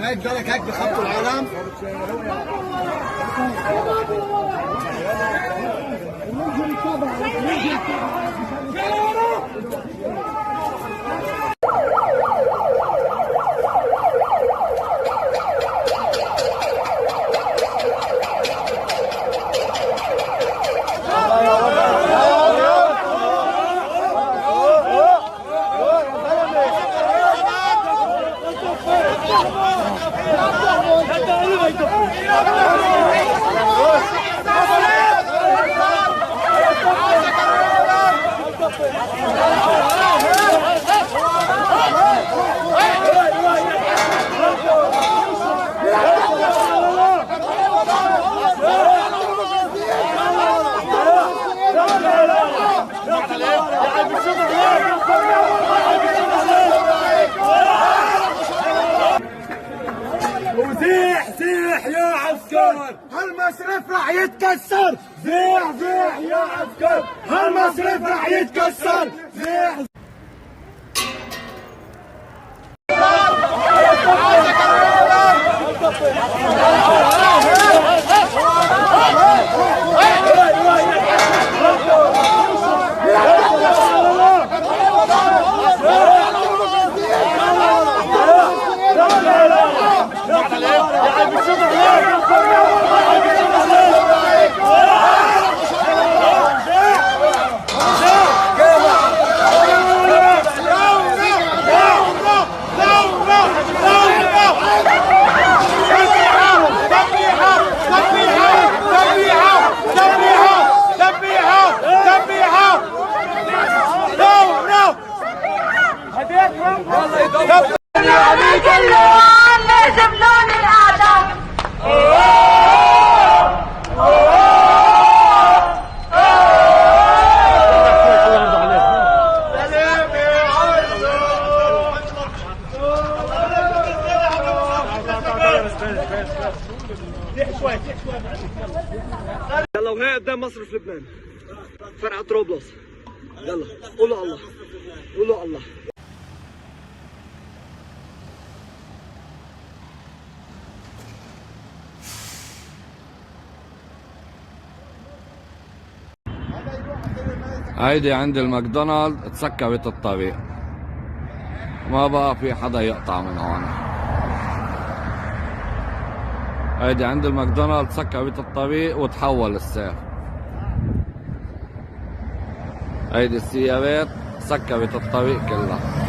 هيك بالك هيك بخبطوا العالم. وزيح زيح يا عسكر، هالمصرف راح يتكسر. زيح زيح يا عسكر، هالمصرف راح يتكسر. زيح يلا وهي قدام مصر في لبنان فرقة طروبلس. يلا قولوا الله، قولوا الله. هيدي عند الماكدونالد تسكبت الطريق، ما بقى في حدا يقطع من هون. هيدي عند الماكدونالد سكبت الطريق وتحول السير. هيدي السيارات سكبت الطريق كلها.